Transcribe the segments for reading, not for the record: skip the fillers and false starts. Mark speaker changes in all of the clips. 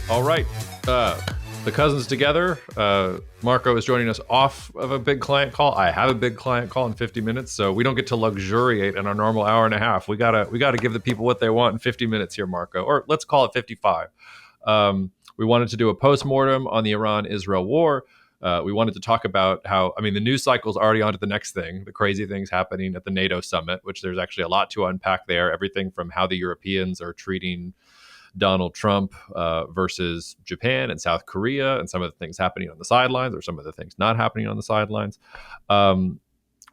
Speaker 1: All right. The cousins together. Marco is joining us off of a big client call. I have a big client call in 50 minutes, so we don't get to luxuriate in our normal hour and a half. We gotta give the people what they want in 50 minutes here, Marco. Or let's call it 55. We wanted to do a postmortem on the Iran-Israel war. We wanted to talk about how, the news cycle is already on to the next thing, the crazy things happening at the NATO summit, which there's actually a lot to unpack there. Everything from how the Europeans are treating Donald Trump versus Japan and South Korea, and some of the things happening on the sidelines, or some of the things not happening on the sidelines.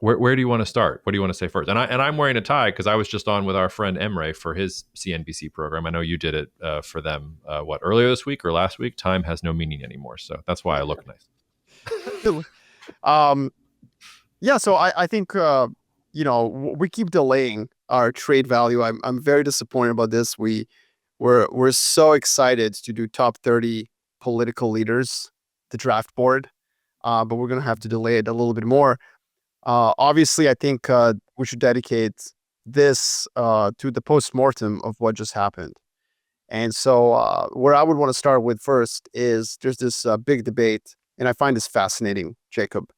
Speaker 1: Where do you want to start? What do you want to say first? And I'm wearing a tie because I was just on with our friend Emre for his CNBC program. I know you did it for them. Earlier this week or last week? Time has no meaning anymore, so that's why I look nice.
Speaker 2: So I think we keep delaying our trade value. I'm very disappointed about this. We're so excited to do top 30 political leaders, the draft board, but we're gonna have to delay it a little bit more. Obviously, I think we should dedicate this to the postmortem of what just happened. And so where I would want to start with first is there's this big debate, and I find this fascinating, Jacob.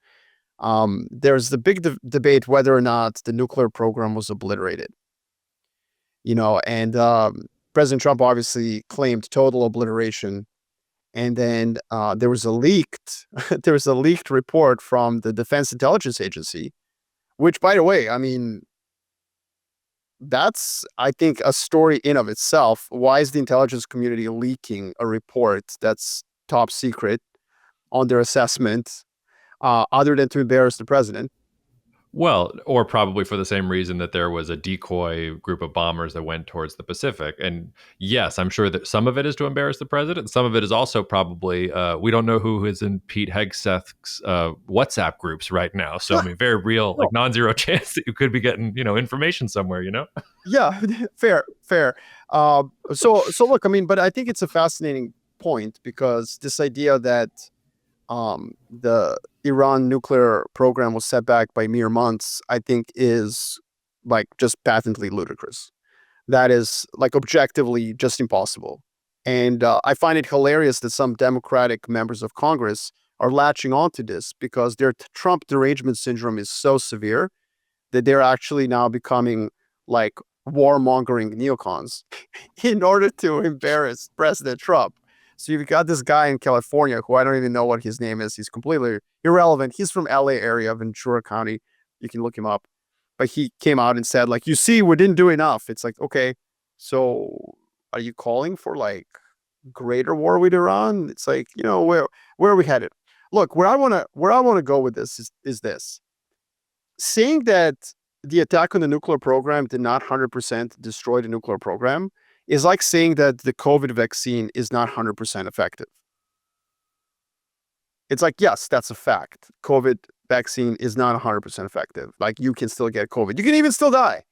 Speaker 2: There's the big debate whether or not the nuclear program was obliterated. And President Trump obviously claimed total obliteration. And then there was a leaked report from the Defense Intelligence Agency, which, by the way, that's, I think, a story in of itself. Why is the intelligence community leaking a report that's top secret on their assessment, other than to embarrass the president?
Speaker 1: Well, or probably for the same reason that there was a decoy group of bombers that went towards the Pacific. And yes, I'm sure that some of it is to embarrass the president. Some of it is also probably, we don't know who is in Pete Hegseth's WhatsApp groups right now. So, very real, like non-zero chance that you could be getting, information somewhere,
Speaker 2: Yeah, fair. So look, but I think it's a fascinating point, because this idea that the Iran nuclear program was set back by mere months, I think is like just patently ludicrous. That is like objectively just impossible. And I find it hilarious that some Democratic members of Congress are latching onto this because their Trump derangement syndrome is so severe that they're actually now becoming like warmongering neocons in order to embarrass President Trump. So you've got this guy in California who I don't even know what his name is. He's completely irrelevant. He's from LA area, Ventura County. You can look him up. But he came out and said, like, you see, we didn't do enough. It's like, okay, so are you calling for like greater war with Iran? It's like, where are we headed? Look, where I want to go with this is this. Saying that the attack on the nuclear program did not 100% destroy the nuclear program is like saying that the COVID vaccine is not 100% effective. It's like, yes, that's a fact. COVID vaccine is not 100% effective. Like, you can still get COVID. You can even still die,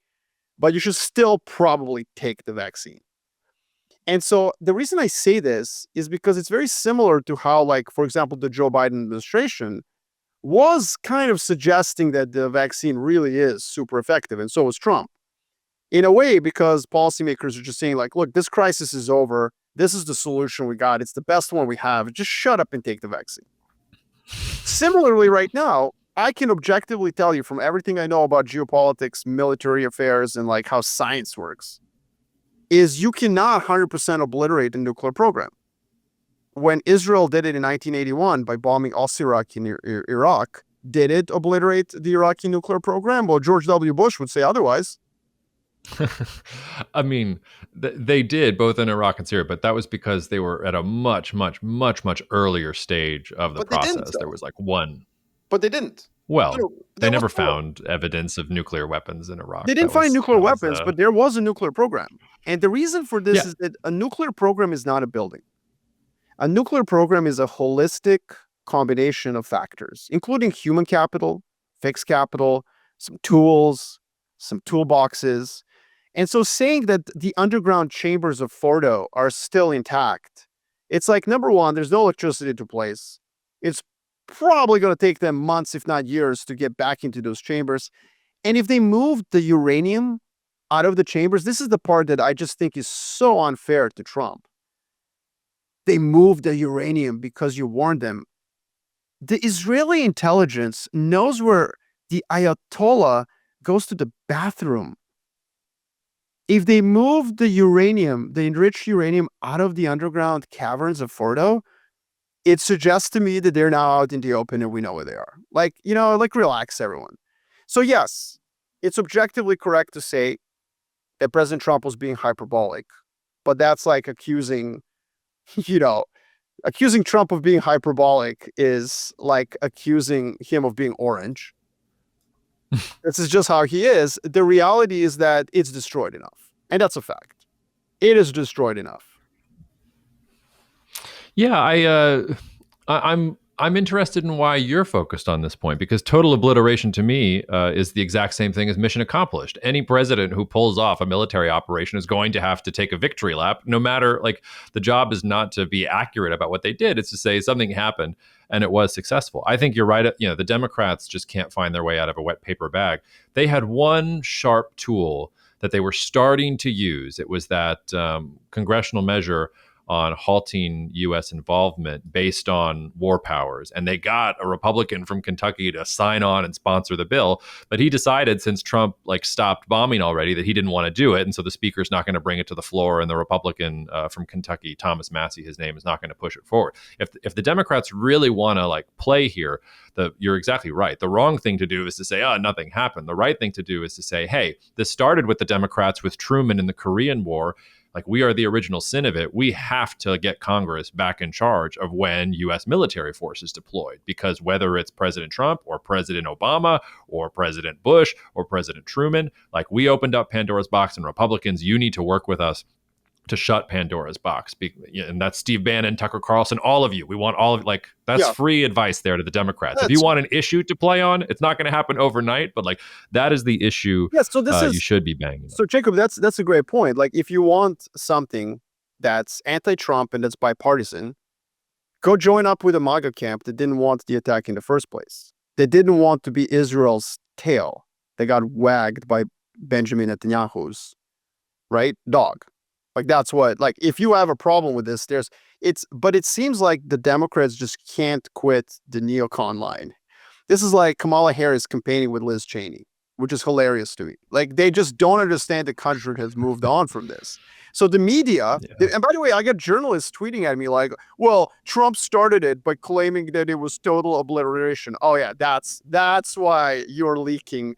Speaker 2: but you should still probably take the vaccine. And so the reason I say this is because it's very similar to how, like, for example, the Joe Biden administration was kind of suggesting that the vaccine really is super effective, and so was Trump. In a way, because policymakers are just saying, like, look, this crisis is over. This is the solution we got. It's the best one we have. Just shut up and take the vaccine. Similarly, right now, I can objectively tell you from everything I know about geopolitics, military affairs, and like how science works, is you cannot 100% obliterate the nuclear program. When Israel did it in 1981 by bombing Iraq in Iraq, did it obliterate the Iraqi nuclear program? Well, George W. Bush would say otherwise.
Speaker 1: They did, both in Iraq and Syria, but that was because they were at a much, much, much, much earlier stage of the process. There was like one.
Speaker 2: But they didn't.
Speaker 1: Well, they never found evidence of nuclear weapons in Iraq.
Speaker 2: They didn't find nuclear weapons, but there was a nuclear program. And the reason for this is that a nuclear program is not a building. A nuclear program is a holistic combination of factors, including human capital, fixed capital, some tools, some toolboxes. And so saying that the underground chambers of Fordo are still intact, it's like, number one, there's no electricity to place. It's probably going to take them months, if not years, to get back into those chambers. And if they moved the uranium out of the chambers, this is the part that I just think is so unfair to Trump. they moved the uranium because you warned them. The Israeli intelligence knows where the Ayatollah goes to the bathroom. If they move the uranium, the enriched uranium, out of the underground caverns of Fordo, it suggests to me that they're now out in the open and we know where they are. Like, like relax, everyone. So yes, it's objectively correct to say that President Trump was being hyperbolic, but that's like accusing, you know, accusing Trump of being hyperbolic is like accusing him of being orange. This is just how he is. The reality is that it's destroyed enough. And that's a fact. It is destroyed enough.
Speaker 1: Yeah, I'm interested in why you're focused on this point, because total obliteration to me is the exact same thing as mission accomplished. Any president who pulls off a military operation is going to have to take a victory lap, no matter, like, the job is not to be accurate about what they did. It's to say something happened and it was successful. I think you're right. The Democrats just can't find their way out of a wet paper bag. They had one sharp tool that they were starting to use. It was that congressional measure on halting U.S. involvement based on war powers. And they got a Republican from Kentucky to sign on and sponsor the bill. But he decided, since Trump stopped bombing already, that he didn't want to do it. And so the speaker's not going to bring it to the floor. And the Republican from Kentucky, Thomas Massie, his name, is not going to push it forward. If the Democrats really want to play here, you're exactly right. The wrong thing to do is to say, nothing happened. The right thing to do is to say, hey, this started with the Democrats with Truman in the Korean War. We are the original sin of it. We have to get Congress back in charge of when U.S. military force is deployed, because whether it's President Trump or President Obama or President Bush or President Truman, we opened up Pandora's box, and Republicans, you need to work with us to shut Pandora's box. And that's Steve Bannon, Tucker Carlson, all of you. We want all of that's free advice there to the Democrats. If you want an issue to play on, it's not going to happen overnight, but that is the issue.
Speaker 2: Yeah, so this is,
Speaker 1: you should be banging.
Speaker 2: So Jacob, that's a great point. If you want something that's anti-Trump and that's bipartisan, go join up with a MAGA camp that didn't want the attack in the first place. They didn't want to be Israel's tail. They got wagged by Benjamin Netanyahu's dog. That's what, if you have a problem with this, but it seems like the Democrats just can't quit the neocon line. This is like Kamala Harris campaigning with Liz Cheney, which is hilarious to me. They just don't understand the country has moved on from this. So the media, and by the way, I got journalists tweeting at me well, Trump started it by claiming that it was total obliteration. Oh yeah, that's why you're leaking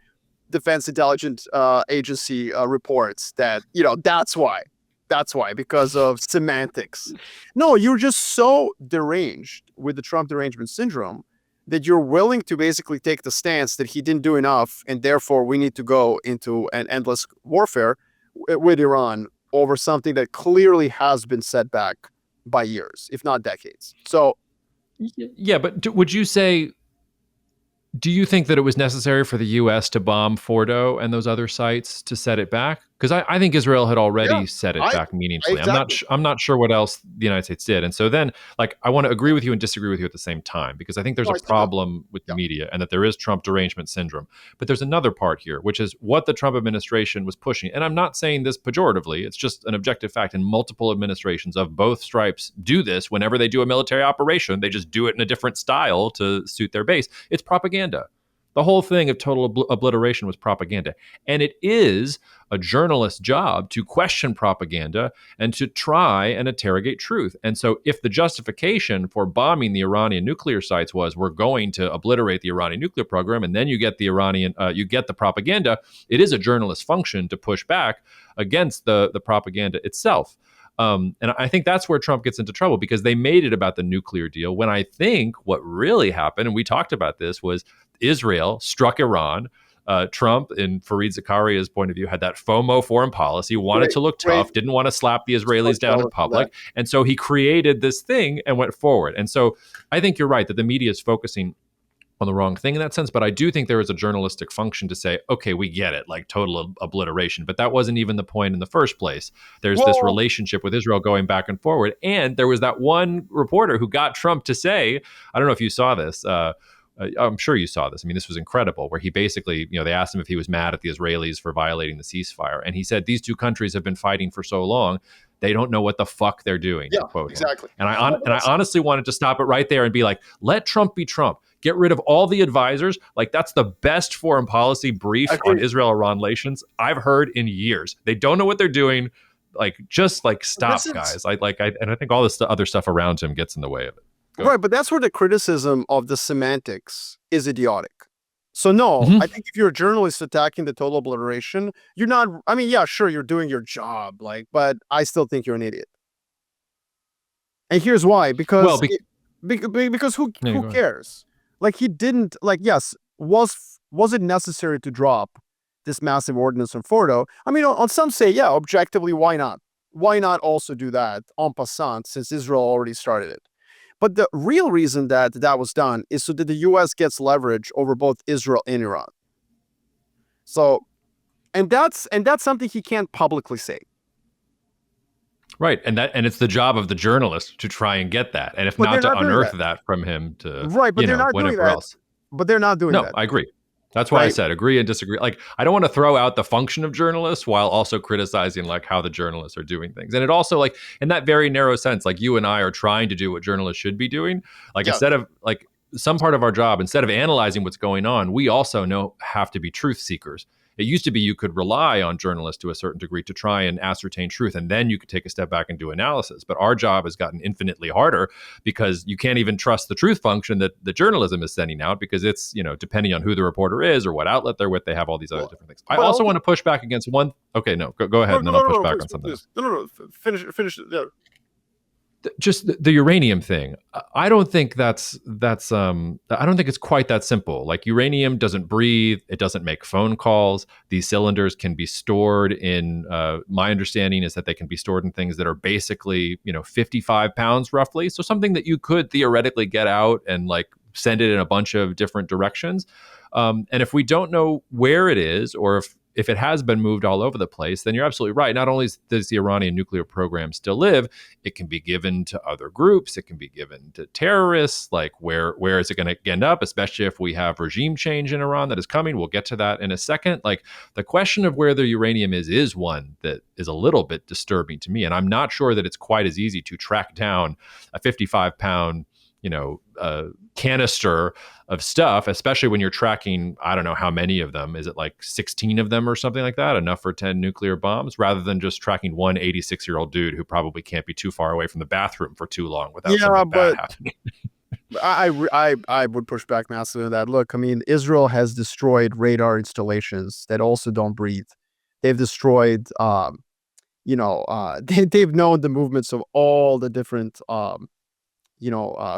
Speaker 2: Defense Intelligence Agency reports that's why. That's why, because of semantics. No, you're just so deranged with the Trump derangement syndrome that you're willing to basically take the stance that he didn't do enough, and therefore we need to go into an endless warfare with Iran over something that clearly has been set back by years, if not decades. So,
Speaker 1: yeah, but would you say, do you think that it was necessary for the U.S. to bomb Fordo and those other sites to set it back? Because I think Israel had already set it back meaningfully.
Speaker 2: Exactly.
Speaker 1: I'm not sure what else the United States did. And so then, I want to agree with you and disagree with you at the same time, because I think there's a problem with the media, and that there is Trump derangement syndrome. But there's another part here, which is what the Trump administration was pushing. And I'm not saying this pejoratively. It's just an objective fact. And multiple administrations of both stripes do this whenever they do a military operation. They just do it in a different style to suit their base. It's propaganda. The whole thing of total obliteration was propaganda. And it is a journalist's job to question propaganda and to try and interrogate truth. And so if the justification for bombing the Iranian nuclear sites was, we're going to obliterate the Iranian nuclear program, and then you get the propaganda, it is a journalist's function to push back against the propaganda itself. And I think that's where Trump gets into trouble, because they made it about the nuclear deal, when I think what really happened, and we talked about this, was Israel struck Iran. Trump, in Fareed Zakaria's point of view, had that FOMO foreign policy, wanted to look tough, didn't want to slap the Israelis down in public. And so he created this thing and went forward. And so I think you're right that the media is focusing on the wrong thing in that sense. But I do think there is a journalistic function to say, okay, we get it, total obliteration. But that wasn't even the point in the first place. There's this relationship with Israel going back and forward. And there was that one reporter who got Trump to say, I don't know if you saw this, I'm sure you saw this. I mean, this was incredible, where he basically, they asked him if he was mad at the Israelis for violating the ceasefire. And he said, these two countries have been fighting for so long, they don't know what the fuck they're doing,
Speaker 2: Yeah,
Speaker 1: to quote him.
Speaker 2: exactly.
Speaker 1: And I honestly wanted to stop it right there and be like, let Trump be Trump. Get rid of all the advisors. Like, that's the best foreign policy brief on Israel-Iran relations I've heard in years. They don't know what they're doing. Like, just like stop, guys. I think all this other stuff around him gets in the way of it.
Speaker 2: Right, but that's where the criticism of the semantics is idiotic. So no, I think if you're a journalist attacking the total obliteration, you're not. I mean, yeah, sure, you're doing your job, but I still think you're an idiot. And here's why: because because who cares? Like, he didn't yes. Was it necessary to drop this massive ordinance on Fordo? I mean, on some say, yeah, objectively, why not? Why not also do that en passant, since Israel already started it? But the real reason that was done is so that the U.S. gets leverage over both Israel and Iran. So, and that's something he can't publicly say.
Speaker 1: Right, and it's the job of the journalist to try and get that, and if not to unearth that from him to
Speaker 2: but they're not doing that.
Speaker 1: Else.
Speaker 2: But they're not doing that.
Speaker 1: No, I agree. That's why I said agree and disagree. Like, I don't want to throw out the function of journalists while also criticizing like how the journalists are doing things. And it also, like, in that very narrow sense, like, you and I are trying to do what journalists should be doing. Like, instead of like some part of our job, instead of analyzing what's going on, we also have to be truth seekers. It used to be you could rely on journalists to a certain degree to try and ascertain truth, and then you could take a step back and do analysis. But our job has gotten infinitely harder because you can't even trust the truth function that the journalism is sending out, because it's, depending on who the reporter is or what outlet they're with, they have all these other different things. I also want to push back against one. Okay, no, go ahead, and then I'll push back on something.
Speaker 2: No, finish. Yeah.
Speaker 1: Just the uranium thing. I don't think I don't think it's quite that simple. Like, uranium doesn't breathe. It doesn't make phone calls. These cylinders can be stored in, my understanding is that they can be stored in things that are basically, 55 pounds roughly. So something that you could theoretically get out and like send it in a bunch of different directions. And if we don't know where it is, or if it has been moved all over the place, then you're absolutely right. Not only does the Iranian nuclear program still live, it can be given to other groups. It can be given to terrorists. Like, where is it going to end up, especially if we have regime change in Iran that is coming? We'll get to that in a second. Like, the question of where the uranium is one that is a little bit disturbing to me. And I'm not sure that it's quite as easy to track down a 55-pound canister of stuff, especially when you're tracking, I don't know how many of them. Is it like 16 of them or something like that, enough for 10 nuclear bombs, rather than just tracking one 86-year-old dude who probably can't be too far away from the bathroom for too long without something bad happening.
Speaker 2: I would push back massively on that. Look, I mean, Israel has destroyed radar installations that also don't breathe. They've destroyed, they've known the movements of all the different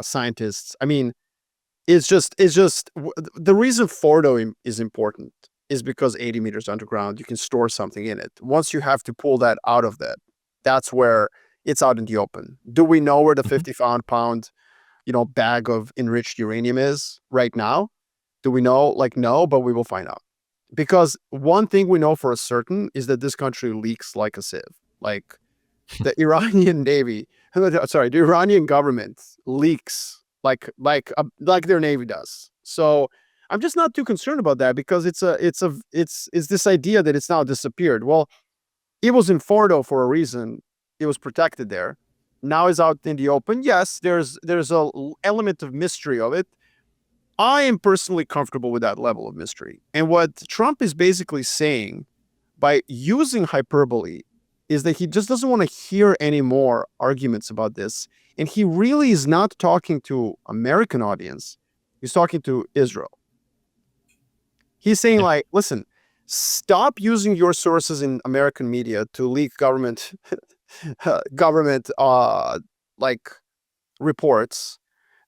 Speaker 2: scientists. I mean, it's just the reason Fordo is important is because 80 meters underground, you can store something in it. Once you have to pull that out of that, that's where it's out in the open. Do we know where the 50-pound, bag of enriched uranium is right now? Do we know? Like, no, but we will find out. Because one thing we know for a certain is that this country leaks like a sieve. Like, the Iranian the Iranian government leaks like their navy does. So I'm just not too concerned about that, because it's this idea that it's now disappeared. Well, it was in Fordo for a reason. It was protected there. Now it's out in the open. Yes, there's a element of mystery of it. I am personally comfortable with that level of mystery. And what Trump is basically saying by using hyperbole is that he just doesn't want to hear any more arguments about this. And he really is not talking to American audience. He's talking to Israel. He's saying, like, listen, stop using your sources in American media to leak government reports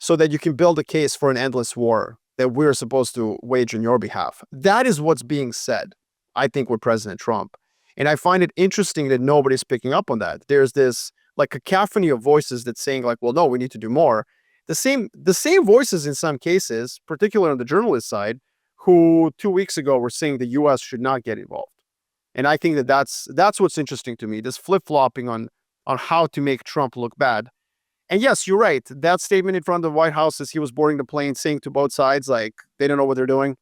Speaker 2: so that you can build a case for an endless war that we're supposed to wage on your behalf. That is what's being said, I think, with President Trump. And I find it interesting that nobody's picking up on that. There's this like a cacophony of voices that's saying, like, well, no, we need to do more. The same voices in some cases, particularly on the journalist side, who 2 weeks ago were saying the U.S. should not get involved. And I think that's what's interesting to me, this flip-flopping on how to make Trump look bad. And yes, you're right. That statement in front of the White House as he was boarding the plane, saying to both sides, like, they don't know what they're doing.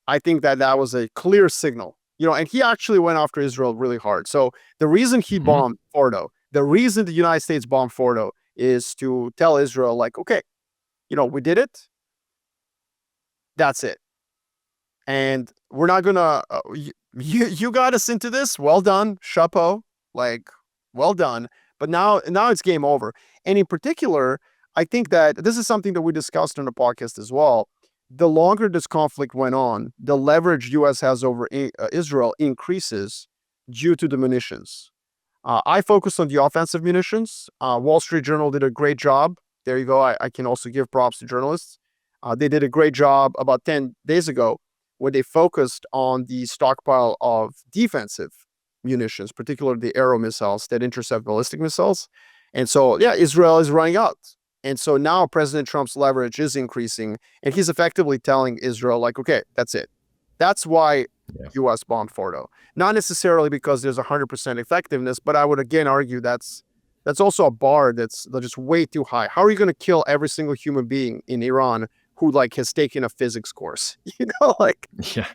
Speaker 2: I think that that was a clear signal, and he actually went after Israel really hard. So the reason he
Speaker 1: Hmm.
Speaker 2: bombed Fordo, the reason the United States bombed Fordo is to tell Israel, like, okay, we did it. That's it. And we're not gonna, you got us into this. Well done. Chapeau. Like, well done. But now it's game over. And in particular, I think that this is something that we discussed on the podcast as well. The longer this conflict went on, the leverage U.S. has over Israel increases due to the munitions. I focused on the offensive munitions. Wall Street Journal did a great job. There you go. I can also give props to journalists. They did a great job about 10 days ago when they focused on the stockpile of defensive munitions, particularly the Arrow missiles that intercept ballistic missiles. And so, yeah, Israel is running out. And so now President Trump's leverage is increasing, and he's effectively telling Israel, like, okay, that's it. That's why
Speaker 1: Yeah.
Speaker 2: U.S. bombed Fordo. Not necessarily because there's 100% effectiveness, but I would again argue that's also a bar that's just way too high. How are you going to kill every single human being in Iran who has taken a physics course? Like,
Speaker 1: Yeah.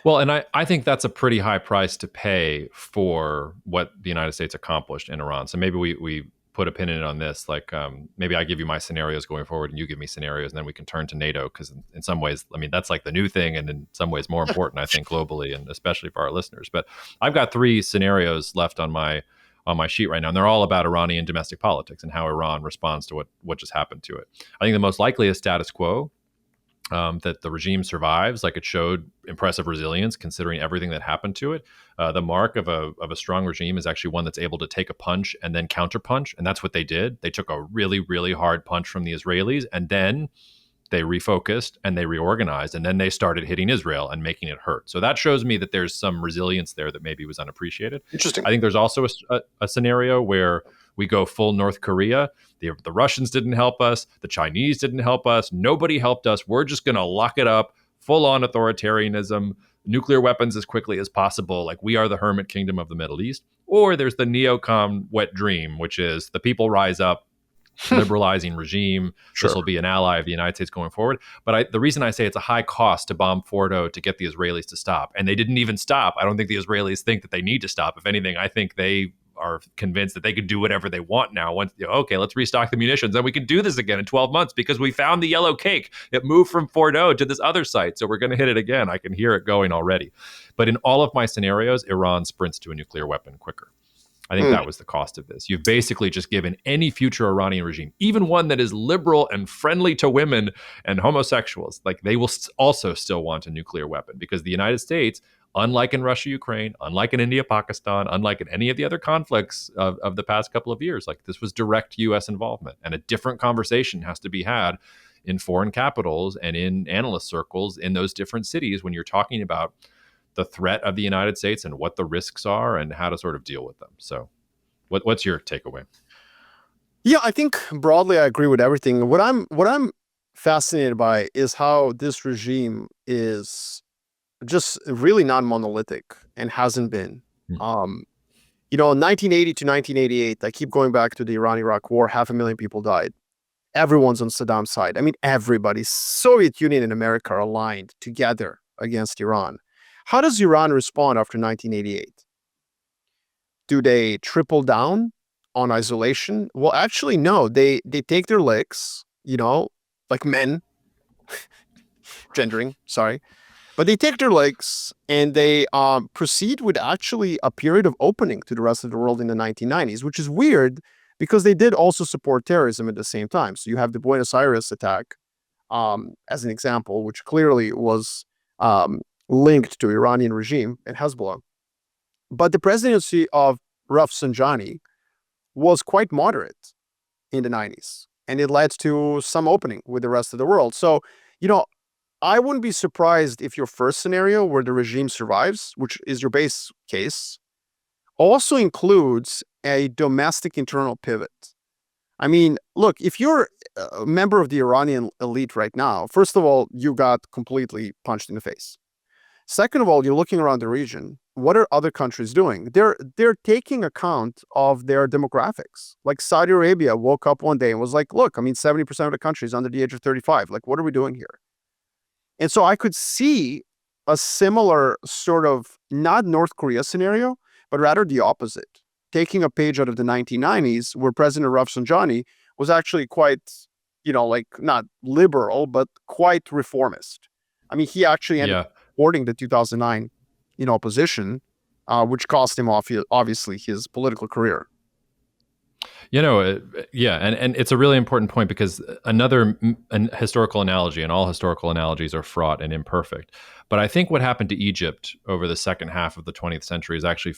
Speaker 1: Well, and I think that's a pretty high price to pay for what the United States accomplished in Iran. So maybe we put a pin in it on this. Like maybe I give you my scenarios going forward and you give me scenarios, and then we can turn to NATO, because in some ways, I mean, that's like the new thing, and in some ways more important, I think, globally, and especially for our listeners. But I've got 3 scenarios left on my sheet right now, and they're all about Iranian domestic politics and how Iran responds to what just happened to it. I think the most likely is status quo, that the regime survives. Like, it showed impressive resilience considering everything that happened to it. The mark of a strong regime is actually one that's able to take a punch and then counterpunch, and that's what they did. They took a really, really hard punch from the Israelis, and then they refocused and they reorganized, and then they started hitting Israel and making it hurt. So that shows me that there's some resilience there that maybe was unappreciated.
Speaker 2: interesting.
Speaker 1: I think there's also a scenario where we go full North Korea. The Russians didn't help us. The Chinese didn't help us. Nobody helped us. We're just going to lock it up, full on authoritarianism, nuclear weapons as quickly as possible. Like, we are the hermit kingdom of the Middle East. Or there's the neocon wet dream, which is the people rise up, liberalizing regime.
Speaker 2: Sure.
Speaker 1: This will be an ally of the United States going forward. But the reason I say it's a high cost to bomb Fordo to get the Israelis to stop, and they didn't even stop. I don't think the Israelis think that they need to stop. If anything, I think they are convinced that they can do whatever they want now. Once, okay, let's restock the munitions, and we can do this again in 12 months because we found the yellow cake. It moved from Fordo to this other site, so we're going to hit it again. I can hear it going already. But in all of my scenarios, Iran sprints to a nuclear weapon quicker. I think that was the cost of this. You've basically just given any future Iranian regime, even one that is liberal and friendly to women and homosexuals, like, they will also still want a nuclear weapon, because the United States, unlike in Russia, Ukraine, unlike in India, Pakistan, unlike in any of the other conflicts of the past couple of years, like, this was direct U.S. involvement, and a different conversation has to be had in foreign capitals and in analyst circles in those different cities when you're talking about the threat of the United States and what the risks are and how to sort of deal with them. So what's your takeaway?
Speaker 2: Yeah, I think broadly I agree with everything. What I'm fascinated by is how this regime is just really non-monolithic and hasn't been.
Speaker 1: Hmm.
Speaker 2: 1980 to 1988, I keep going back to the Iran-Iraq war, 500,000 people died. Everyone's on Saddam's side. I mean, everybody, Soviet Union and America are aligned together against Iran. How does Iran respond after 1988? Do they triple down on isolation? Well, actually, no. They take their licks, like men, gendering, sorry. But they take their licks and they proceed with actually a period of opening to the rest of the world in the 1990s, which is weird because they did also support terrorism at the same time. So you have the Buenos Aires attack as an example, which clearly was linked to Iranian regime and Hezbollah. But the presidency of Rafsanjani was quite moderate in the 90s, and it led to some opening with the rest of the world. So, I wouldn't be surprised if your first scenario where the regime survives, which is your base case, also includes a domestic internal pivot. I mean, look, if you're a member of the Iranian elite right now, first of all, you got completely punched in the face. Second of all, you're looking around the region. What are other countries doing? They're taking account of their demographics. Like Saudi Arabia woke up one day and was like, look, I mean, 70% of the country is under the age of 35. Like, what are we doing here? And so I could see a similar sort of not North Korea scenario, but rather the opposite. Taking a page out of the 1990s, where President Rafsanjani was actually quite, like not liberal, but quite reformist. I mean, he actually ended
Speaker 1: Yeah.
Speaker 2: up supporting the 2009, opposition, which cost him obviously his political career.
Speaker 1: Yeah, and it's a really important point because an historical analogy, and all historical analogies are fraught and imperfect. But I think what happened to Egypt over the second half of the 20th century is actually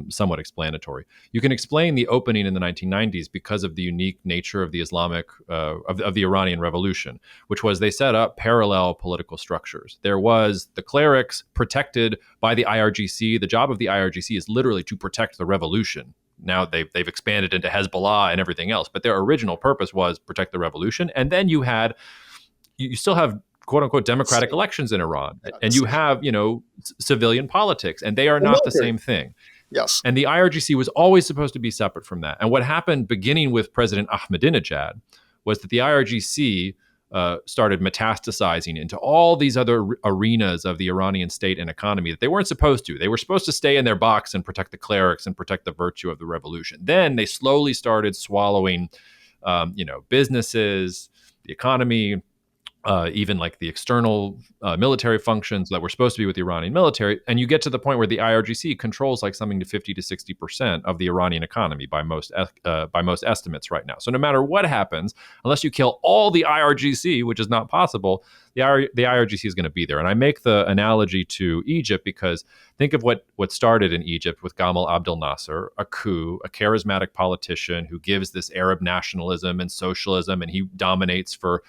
Speaker 1: somewhat explanatory. You can explain the opening in the 1990s because of the unique nature of the Islamic of the Iranian Revolution, which was they set up parallel political structures. There was the clerics protected by the IRGC. The job of the IRGC is literally to protect the revolution. Now they've expanded into Hezbollah and everything else, but their original purpose was protect the revolution. And then you still have quote unquote democratic elections in Iran, and you have civilian politics, and they are not the same thing.
Speaker 2: Yes.
Speaker 1: And the IRGC was always supposed to be separate from that. And what happened beginning with President Ahmadinejad was that the IRGC started metastasizing into all these other arenas of the Iranian state and economy that they weren't supposed to. They were supposed to stay in their box and protect the clerics and protect the virtue of the revolution. Then they slowly started swallowing, businesses, the economy, even like the external military functions that were supposed to be with the Iranian military. And you get to the point where the IRGC controls like something to 50 to 60% of the Iranian economy by most estimates right now. So no matter what happens, unless you kill all the IRGC, which is not possible, the IRGC is going to be there. And I make the analogy to Egypt because think of what started in Egypt with Gamal Abdel Nasser, a coup, a charismatic politician who gives this Arab nationalism and socialism, and he dominates for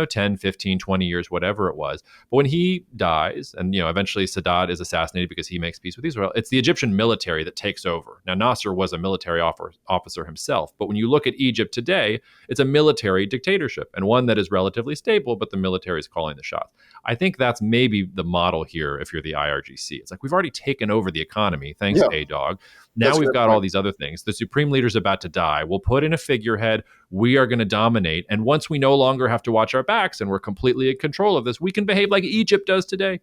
Speaker 1: 10, 15, 20 years, whatever it was. But when he dies and, eventually Sadat is assassinated because he makes peace with Israel, it's the Egyptian military that takes over. Now, Nasser was a military officer himself. But when you look at Egypt today, it's a military dictatorship and one that is relatively stable, but the military is calling the shots. I think that's maybe the model here if you're the IRGC. It's like we've already taken over the economy, thanks, A-Dog. Now we've got all these other things. The supreme leader's about to die. We'll put in a figurehead. We are going to dominate. And once we no longer have to watch our backs and we're completely in control of this, we can behave like Egypt does today.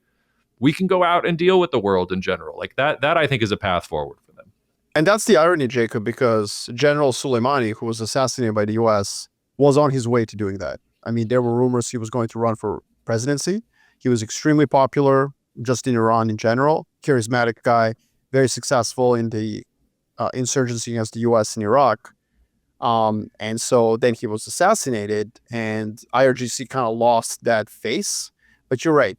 Speaker 1: We can go out and deal with the world in general. Like that I think is a path forward for them.
Speaker 2: And that's the irony, Jacob, because General Soleimani, who was assassinated by the US, was on his way to doing that. I mean, there were rumors he was going to run for presidency. He was extremely popular just in Iran in general, charismatic guy, very successful in the insurgency against the US in Iraq. And so then he was assassinated, and IRGC kind of lost that face. But you're right.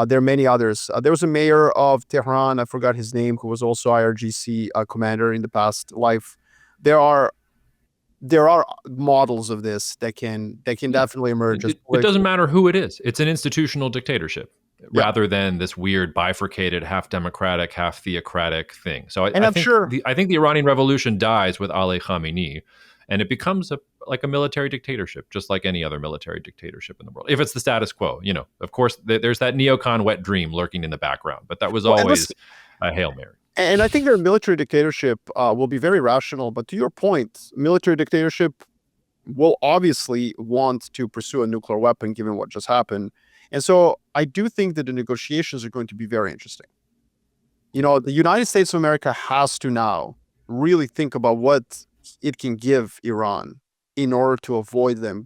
Speaker 2: There are many others. There was a mayor of Tehran, I forgot his name, who was also IRGC commander in the past life. There are models of this that can definitely emerge.
Speaker 1: It doesn't matter who it is. It's an institutional dictatorship rather than this weird bifurcated, half democratic, half theocratic thing. So I think the Iranian Revolution dies with Ali Khamenei, and it becomes a military dictatorship, just like any other military dictatorship in the world. If it's the status quo, of course, there's that neocon wet dream lurking in the background, but that was always a Hail Mary.
Speaker 2: And I think their military dictatorship will be very rational. But to your point, military dictatorship will obviously want to pursue a nuclear weapon, given what just happened. And so I do think that the negotiations are going to be very interesting. The United States of America has to now really think about what it can give Iran in order to avoid them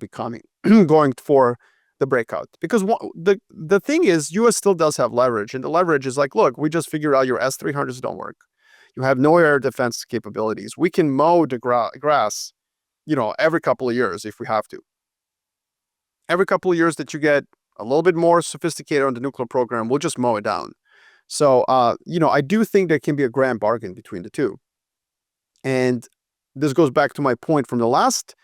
Speaker 2: going for the breakout. Because the thing is, U.S. still does have leverage, and the leverage is like, look, we just figured out your S-300s don't work. You have no air defense capabilities. We can mow the grass, every couple of years if we have to. Every couple of years that you get a little bit more sophisticated on the nuclear program, we'll just mow it down. So, I do think there can be a grand bargain between the two. And this goes back to my point from the last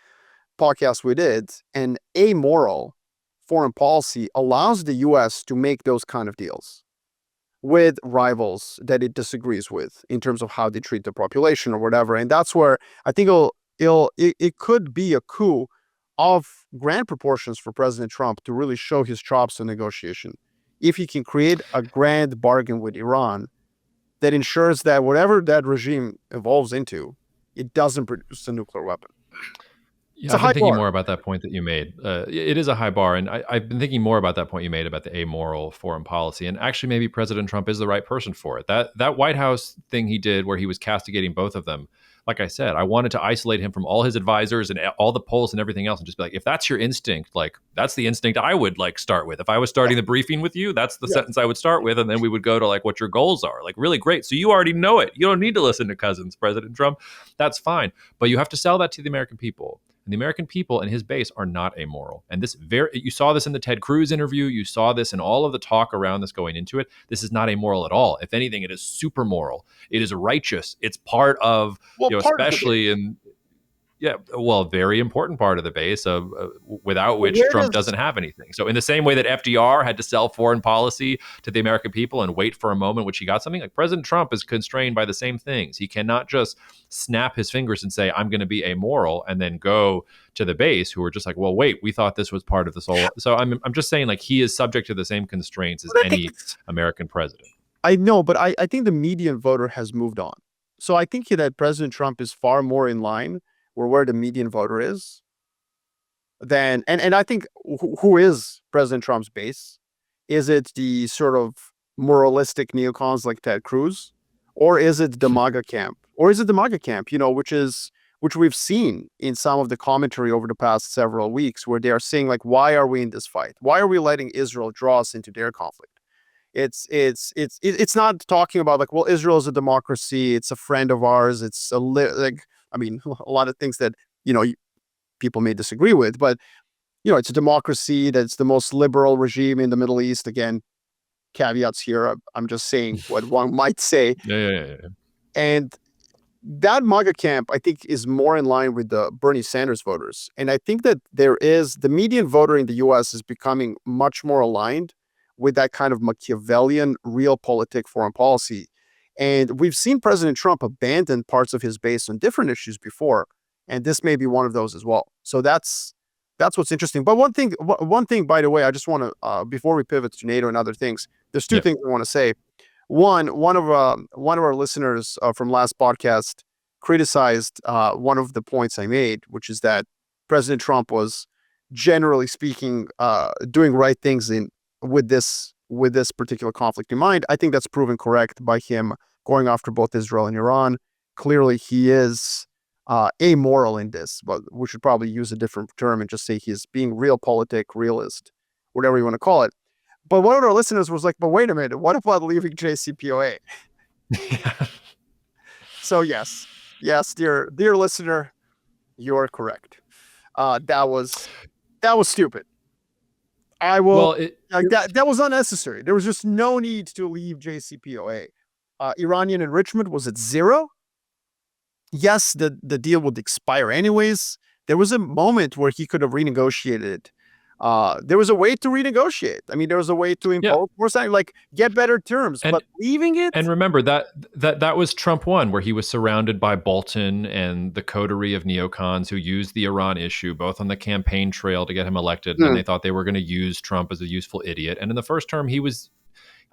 Speaker 2: podcast we did. An amoral foreign policy allows the U.S. to make those kind of deals with rivals that it disagrees with in terms of how they treat the population or whatever. And that's where I think it could be a coup of grand proportions for President Trump to really show his chops in negotiation. if he can create a grand bargain with Iran that ensures that whatever that regime evolves into, it doesn't produce a nuclear weapon.
Speaker 1: Yeah,
Speaker 2: It's a
Speaker 1: I've been
Speaker 2: high
Speaker 1: thinking
Speaker 2: bar.
Speaker 1: more about that point that you made. It is a high bar, and I've been thinking more about that point you made about the amoral foreign policy. And actually, maybe President Trump is the right person for it. That White House thing he did, where he was castigating both of them. Like I said, I wanted to isolate him from all his advisors and all the polls and everything else, and just be like, if that's your instinct, like that's the instinct I would like start with. If I was
Speaker 2: Yeah.
Speaker 1: starting the briefing with you, that's the
Speaker 2: Yes.
Speaker 1: sentence I would start with, and then we would go to like what your goals are. Like really great. So you already know it. You don't need to listen to cousins, President Trump. That's fine, but you have to sell that to the American people. And the American people and his base are not amoral. And you saw this in the Ted Cruz interview. You saw this in all of the talk around this going into it. This is not amoral at all. If anything, it is super moral. It is righteous. It's part of,
Speaker 2: Well, part of the base.
Speaker 1: especially in, yeah, well, a very important part of the base of without
Speaker 2: But
Speaker 1: which
Speaker 2: where
Speaker 1: Trump
Speaker 2: does
Speaker 1: doesn't have anything. So in the same way that FDR had to sell foreign policy to the American people and wait for a moment which he got something, like President Trump is constrained by the same things. He cannot just snap his fingers and say, I'm going to be amoral, and then go to the base who are just like, well, wait, we thought this was part of this whole. So I'm just saying, like, he is subject to the same constraints as
Speaker 2: but I think
Speaker 1: any American president.
Speaker 2: I know, but I think the median voter has moved on. So I think that President Trump is far more in line where the median voter is than and I think who is President Trump's base? Is it the sort of moralistic neocons like Ted Cruz? Or is it the MAGA camp? Or is it the MAGA camp, which we've seen in some of the commentary over the past several weeks, where they are saying, like, why are we in this fight? Why are we letting Israel draw us into their conflict? It's not talking about like, well, Israel is a democracy, it's a friend of ours, it's like, I mean, a lot of things that people may disagree with, but it's a democracy that's the most liberal regime in the Middle East. Again, caveats here. I'm just saying what one might say.
Speaker 1: Yeah.
Speaker 2: And that MAGA camp, I think, is more in line with the Bernie Sanders voters. And I think that the median voter in the US is becoming much more aligned with that kind of Machiavellian realpolitik foreign policy. And we've seen President Trump abandon parts of his base on different issues before. And this may be one of those as well. So that's what's interesting. But one thing, by the way, I just want to, before we pivot to NATO and other things, there's two things I want to say. One of our listeners from last podcast criticized one of the points I made, which is that President Trump was, generally speaking, doing right things with this particular conflict in mind. I think that's proven correct by him going after both Israel and Iran. Clearly, he is amoral in this, but we should probably use a different term and just say he's being realpolitik, realist, whatever you want to call it. But one of our listeners was like, but wait a minute, what about leaving JCPOA? So yes, dear listener, you're correct. That was stupid. I will.
Speaker 1: Well,
Speaker 2: that was unnecessary. There was just no need to leave JCPOA. Iranian enrichment was at zero. Yes, the deal would expire anyways. There was a moment where he could have renegotiated it. There was a way to renegotiate. I mean, there was a way to impose more something, like get better terms, but leaving it.
Speaker 1: And remember that was Trump 1, where he was surrounded by Bolton and the coterie of neocons who used the Iran issue both on the campaign trail to get him elected, and then they thought they were going to use Trump as a useful idiot. And in the first term,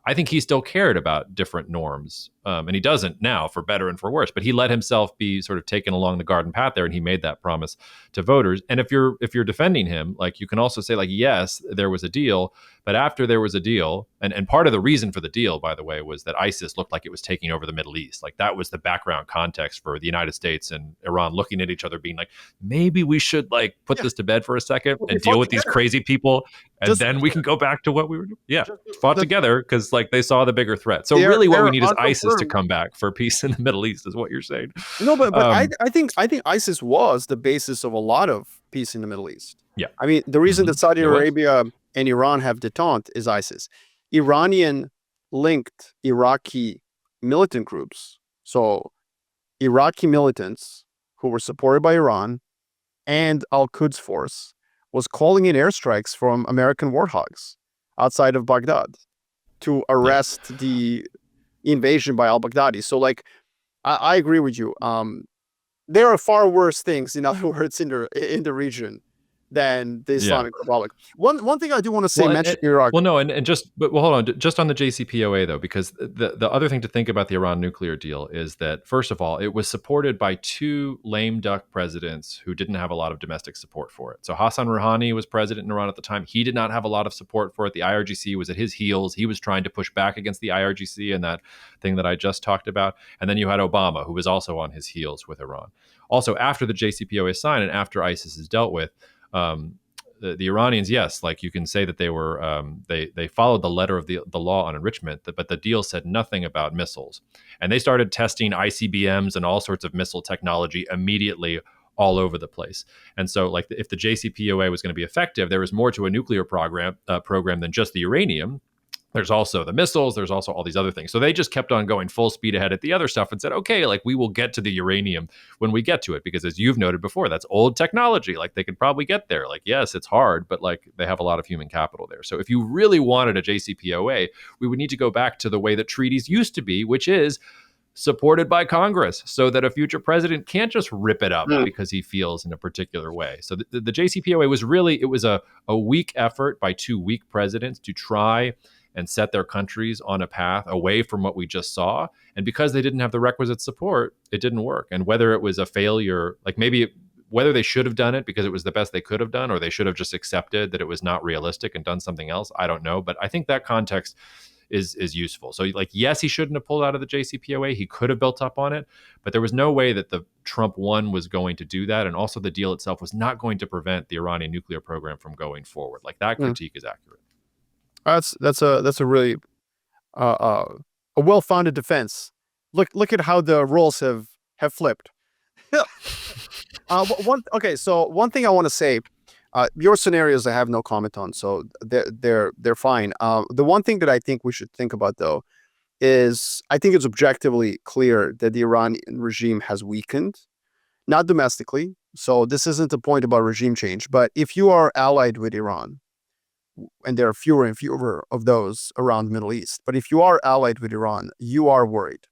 Speaker 1: I think he still cared about different norms, and he doesn't now, for better and for worse. But he let himself be sort of taken along the garden path there, and he made that promise to voters. And if you're defending him, like, you can also say, like, yes, there was a deal, but after there was a deal, and part of the reason for the deal, by the way, was that ISIS looked like it was taking over the Middle East. Like, that was the background context for the United States and Iran looking at each other, being like, maybe we should like put this to bed for a second and deal with these crazy people, and then we can go back to what we were doing. Yeah, fought together because like they saw the bigger threat. So really, what we need is ISIS to come back for peace in the Middle East, is what you're saying.
Speaker 2: No, but I think ISIS was the basis of a lot of peace in the Middle East.
Speaker 1: Yeah,
Speaker 2: I mean, the reason that Saudi Arabia and Iran have détente is ISIS. Iranian linked Iraqi militant groups. So Iraqi militants who were supported by Iran and Al-Quds force was calling in airstrikes from American warthogs outside of Baghdad to arrest the invasion by al-Baghdadi. So like, I agree with you. There are far worse things, in other words, in the region than the
Speaker 1: Yeah.
Speaker 2: Islamic Republic. One thing I do want to say,
Speaker 1: Well,
Speaker 2: mention Iraq.
Speaker 1: well, no, and just, but well, hold on, just on the JCPOA though, because the other thing to think about the Iran nuclear deal is that first of all, it was supported by two lame duck presidents who didn't have a lot of domestic support for it. So Hassan Rouhani was president in Iran at the time. He did not have a lot of support for it. The IRGC was at his heels. He was trying to push back against the IRGC and that thing that I just talked about. And then you had Obama, who was also on his heels with Iran. Also, after the JCPOA is signed and after ISIS is dealt with, the Iranians, yes, like you can say that they were they followed the letter of the law on enrichment, but the deal said nothing about missiles, and they started testing ICBMs and all sorts of missile technology immediately all over the place. And so, like, if the JCPOA was going to be effective, there was more to a nuclear program than just the uranium. There's also the missiles. There's also all these other things. So they just kept on going full speed ahead at the other stuff and said, okay, like we will get to the uranium when we get to it. Because as you've noted before, that's old technology. Like they could probably get there. Like, yes, it's hard, but like they have a lot of human capital there. So if you really wanted a JCPOA, we would need to go back to the way that treaties used to be, which is supported by Congress so that a future president can't just rip it up because he feels in a particular way. So the JCPOA was really, it was a weak effort by two weak presidents to try and set their countries on a path away from what we just saw. And because they didn't have the requisite support, it didn't work. And whether it was a failure, like whether they should have done it because it was the best they could have done, or they should have just accepted that it was not realistic and done something else, I don't know. But I think that context is useful. So like, yes, he shouldn't have pulled out of the JCPOA. He could have built up on it, but there was no way that the Trump one was going to do that. And also the deal itself was not going to prevent the Iranian nuclear program from going forward. Like that critique is accurate.
Speaker 2: That's a really a well-founded defense. Look at how the roles have flipped. So one thing I want to say, your scenarios I have no comment on, so they're fine. The one thing that I think we should think about though is I think it's objectively clear that the Iranian regime has weakened, not domestically. So this isn't a point about regime change, but if you are allied with Iran, and there are fewer and fewer of those around the Middle East, but if you are allied with Iran, you are worried.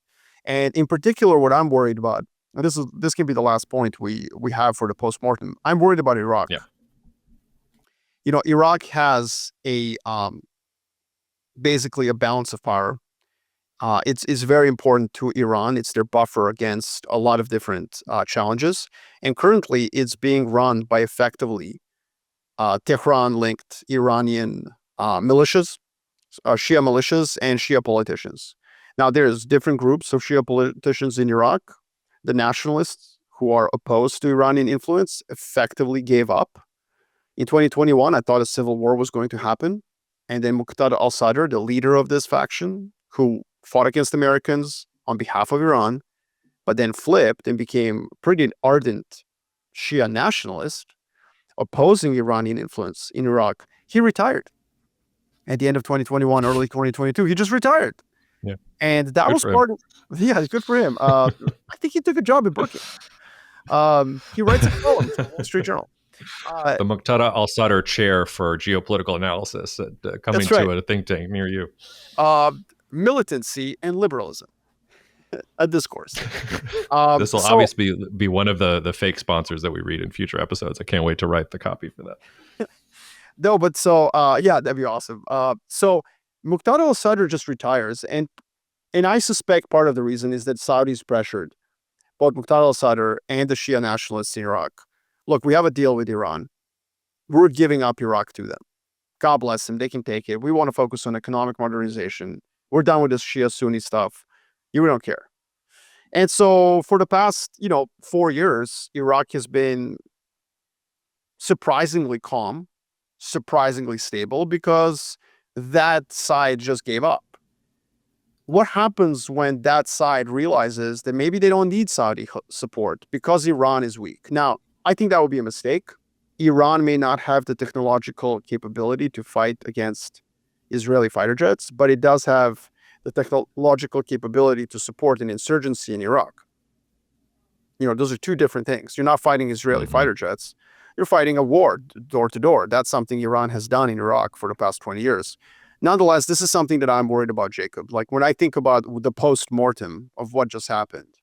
Speaker 2: And in particular, what I'm worried about, and this can be the last point we have for the postmortem, I'm worried about Iraq.
Speaker 1: Yeah.
Speaker 2: You know, Iraq has a basically a balance of power. It's very important to Iran. It's their buffer against a lot of different challenges. And currently, it's being run by effectively Tehran-linked Iranian militias, Shia militias, and Shia politicians. Now, there's different groups of Shia politicians in Iraq. The nationalists who are opposed to Iranian influence effectively gave up. In 2021, I thought a civil war was going to happen. And then Muqtada al-Sadr, the leader of this faction, who fought against Americans on behalf of Iran, but then flipped and became pretty ardent Shia nationalist, opposing Iranian influence in Iraq, he retired. At the end of 2021, early 2022, he just retired.
Speaker 1: Yeah.
Speaker 2: And that was part of, yeah, good for him. I think he took a job at Brookings. He writes a column for the Wall Street Journal.
Speaker 1: The Muqtada al-Sadr chair for geopolitical analysis coming to a think tank near you.
Speaker 2: Militancy and liberalism. A discourse.
Speaker 1: This will obviously be one of the fake sponsors that we read in future episodes. I can't wait to write the copy for that.
Speaker 2: No, but yeah, that'd be awesome. So Muqtada al-Sadr just retires, and I suspect part of the reason is that Saudis pressured both Muqtada al-Sadr and the Shia nationalists in Iraq. Look, we have a deal with Iran. We're giving up Iraq to them. God bless them. They can take it. We want to focus on economic modernization. We're done with this Shia Sunni stuff. You don't care. And so for the past, 4 years, Iraq has been surprisingly calm, surprisingly stable, because that side just gave up. What happens when that side realizes that maybe they don't need Saudi support because Iran is weak? Now, I think that would be a mistake. Iran may not have the technological capability to fight against Israeli fighter jets, but it does have the technological capability to support an insurgency in Iraq. Those are two different things. You're not fighting Israeli fighter jets. You're fighting a war door to door. That's something Iran has done in Iraq for the past 20 years. Nonetheless, this is something that I'm worried about, Jacob. Like when I think about the post-mortem of what just happened,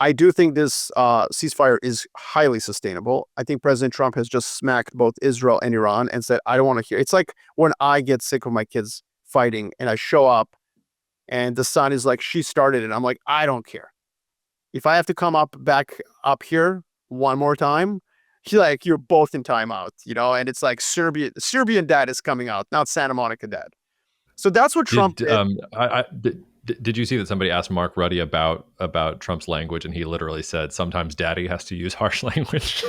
Speaker 2: I do think this ceasefire is highly sustainable. I think President Trump has just smacked both Israel and Iran and said, I don't want to hear. It's like when I get sick of my kids fighting and I show up and the son is like, she started it. I'm like, I don't care. If I have to come back up here one more time, he's like, you're both in timeout, and it's like Serbian dad is coming out, not Santa Monica dad. So that's what Trump did.
Speaker 1: Did you see that somebody asked Mark Ruddy about Trump's language, and he literally said sometimes Daddy has to use harsh language?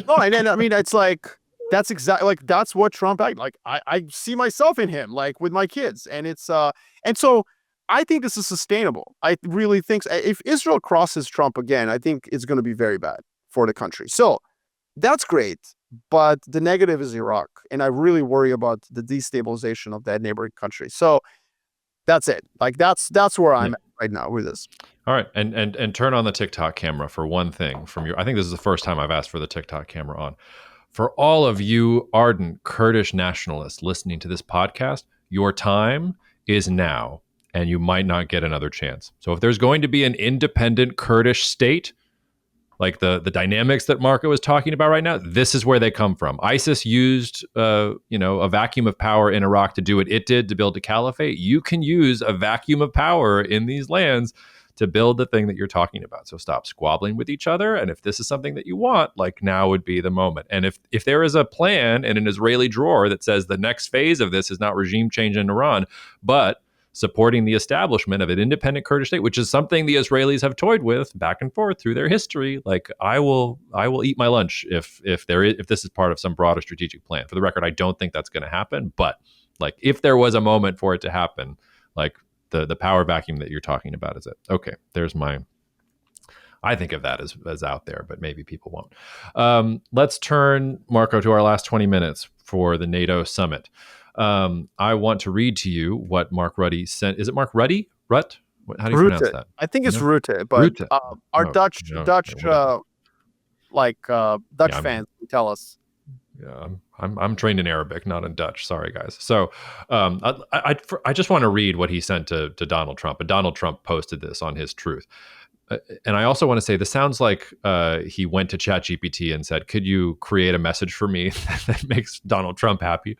Speaker 2: No, and I mean it's like that's exactly like that's what Trump like. I see myself in him, like with my kids, and it's and so I think this is sustainable. I really think if Israel crosses Trump again, I think it's going to be very bad for the country. So that's great, but the negative is Iraq, and I really worry about the destabilization of that neighboring country. So that's it. Like that's where I'm at right now with this.
Speaker 1: All right, and turn on the TikTok camera for one thing from your. I think this is the first time I've asked for the TikTok camera on. For all of you ardent Kurdish nationalists listening to this podcast, your time is now, and you might not get another chance. So if there's going to be an independent Kurdish state, like the dynamics that Marco is talking about right now, this is where they come from. ISIS used, a vacuum of power in Iraq to do what it did to build a caliphate. You can use a vacuum of power in these lands to build the thing that you're talking about. So stop squabbling with each other. And if this is something that you want, like now would be the moment. And if there is a plan in an Israeli drawer that says the next phase of this is not regime change in Iran, but supporting the establishment of an independent Kurdish state, which is something the Israelis have toyed with back and forth through their history. Like I will eat my lunch if this is part of some broader strategic plan. For the record, I don't think that's going to happen, but like if there was a moment for it to happen, like the power vacuum that you're talking about is it. Okay, there's my. I think of that as out there, but maybe people won't. Let's turn, Marco, to our last 20 minutes for the NATO summit. I want to read to you what Mark Ruddy sent. Is it Mark Ruddy? Rutt? How do you pronounce that?
Speaker 2: I think it's Rutte, but our Dutch fans tell us.
Speaker 1: Yeah, I'm trained in Arabic, not in Dutch. Sorry, guys. So I just want to read what he sent to Donald Trump, and Donald Trump posted this on his Truth. And I also want to say this sounds like he went to ChatGPT and said, could you create a message for me that makes Donald Trump happy?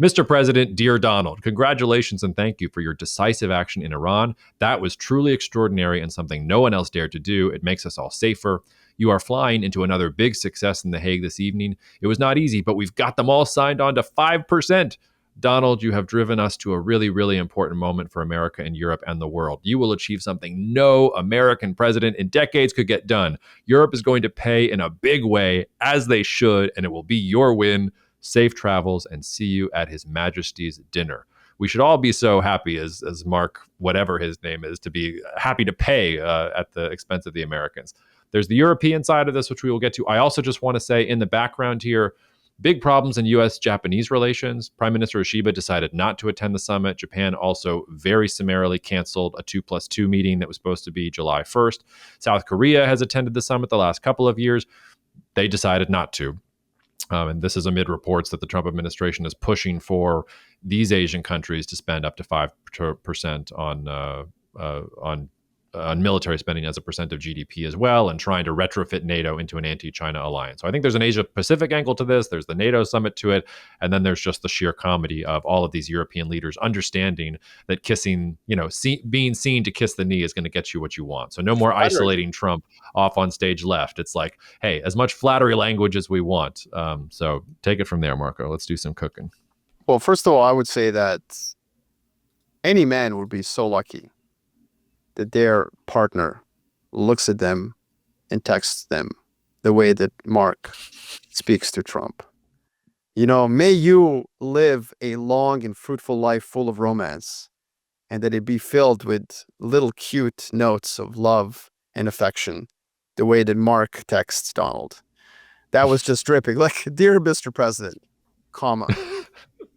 Speaker 1: Mr. President, dear Donald, congratulations and thank you for your decisive action in Iran. That was truly extraordinary and something no one else dared to do. It makes us all safer. You are flying into another big success in The Hague this evening. It was not easy, but we've got them all signed on to 5%. Donald, you have driven us to a really, really important moment for America and Europe and the world. You will achieve something no American president in decades could get done. Europe is going to pay in a big way, as they should, and it will be your win. Safe travels, and see you at His Majesty's dinner. We should all be so happy as Mark, whatever his name is, to be happy to pay at the expense of the Americans. There's the European side of this, which we will get to. I also just want to say in the background here, big problems in U.S.-Japanese relations. Prime Minister Ishiba decided not to attend the summit. Japan also very summarily canceled a 2+2 meeting that was supposed to be July 1st. South Korea has attended the summit the last couple of years. They decided not to. And this is amid reports that the Trump administration is pushing for these Asian countries to spend up to 5% on military spending as a percent of GDP as well, and trying to retrofit NATO into an anti-China alliance. So I think there's an Asia-Pacific angle to this. There's the NATO summit to it. And then there's just the sheer comedy of all of these European leaders understanding that kissing, being seen to kiss the knee is going to get you what you want. So no more isolating Trump off on stage left. It's like, hey, as much flattery language as we want. So take it from there, Marco. Let's do some cooking.
Speaker 2: Well, first of all, I would say that any man would be so lucky that their partner looks at them and texts them the way that Mark speaks to Trump. May you live a long and fruitful life full of romance, and that it be filled with little cute notes of love and affection, the way that Mark texts Donald. That was just dripping. Like, dear Mr. President, comma,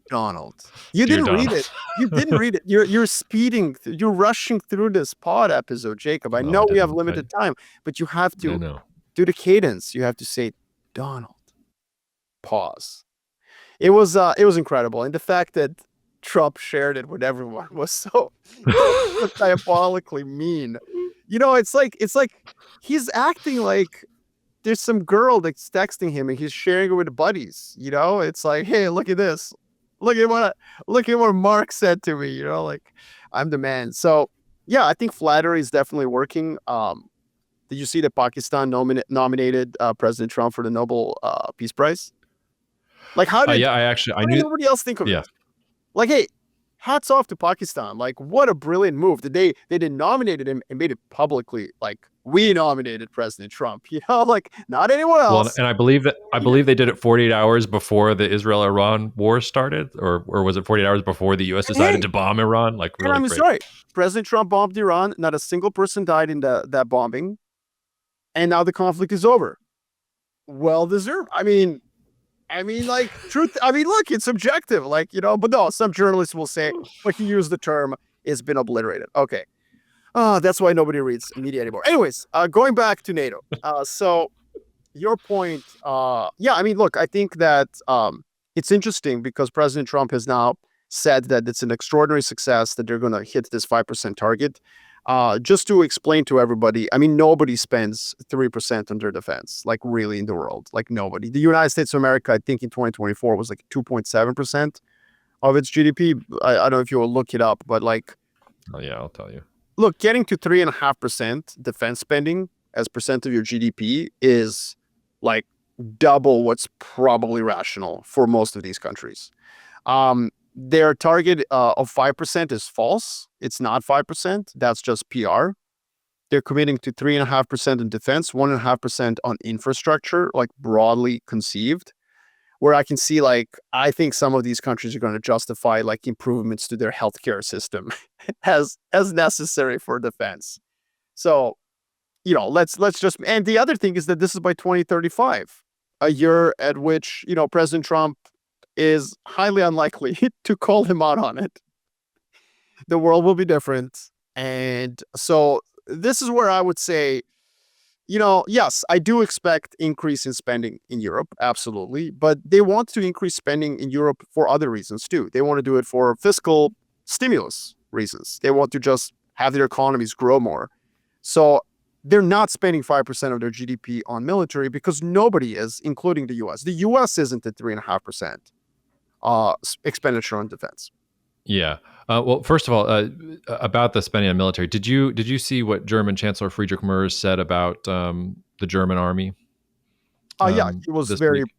Speaker 2: Donald. You didn't read it. You didn't read it. You're speeding. You're rushing through this pod episode, Jacob. I know we have limited time, but you have to do the cadence. You have to say, Donald. Pause. It was incredible, and the fact that Trump shared it with everyone was so diabolically mean. it's like he's acting like there's some girl that's texting him and he's sharing it with buddies. It's like, hey, look at this. Look at what Mark said to me. Like I'm the man. So yeah, I think flattery is definitely working. Did you see that Pakistan nominated President Trump for the Nobel Peace Prize? Like, how did
Speaker 1: I
Speaker 2: did
Speaker 1: knew.
Speaker 2: everybody else think of
Speaker 1: Yeah.
Speaker 2: it? Like, hey, hats off to Pakistan. Like, what a brilliant move. They didn't nominated him and made it publicly. Like, we nominated President Trump. Like not anyone
Speaker 1: Well,
Speaker 2: else.
Speaker 1: and I believe they did it 48 hours before the Israel-Iran war started, or was it 48 hours before the U.S. decided to bomb Iran? Like, really
Speaker 2: And I'm
Speaker 1: great.
Speaker 2: sorry, President Trump bombed Iran. Not a single person died in that bombing, and now the conflict is over. Well deserved. I mean, like truth. I mean, look, it's subjective. Like but no, some journalists will say, but he used the term "it's been obliterated." Okay, that's why nobody reads media anymore. Anyways, going back to NATO. So your point, yeah, I mean, look, I think that it's interesting because President Trump has now said that it's an extraordinary success that they're going to hit this 5% target. Just to explain to everybody, I mean, nobody spends 3% on their defense, like really in the world, like nobody. The United States of America, I think in 2024 was like 2.7% of its GDP. I don't know if you will look it up, but like,
Speaker 1: Oh yeah, I'll tell you.
Speaker 2: look, getting to 3.5% defense spending as percent of your GDP is like double what's probably rational for most of these countries. Their target of 5% is false. It's not 5%. That's just PR. They're committing to 3.5% in defense, 1.5% on infrastructure, like broadly conceived. Where I can see, like, I think some of these countries are going to justify like improvements to their healthcare system as necessary for defense. So, let's just. And the other thing is that this is by 2035, a year at which President Trump is highly unlikely to call him out on it. The world will be different. And so this is where I would say, yes, I do expect increase in spending in Europe, absolutely. But they want to increase spending in Europe for other reasons too. They want to do it for fiscal stimulus reasons. They want to just have their economies grow more. So they're not spending 5% of their GDP on military because nobody is, including the U.S. The U.S. isn't at 3.5%. Expenditure on defense.
Speaker 1: Yeah. Well, first of all, about the spending on military, did you see what German Chancellor Friedrich Merz said about the German army?
Speaker 2: Yeah, he was very.
Speaker 1: Week?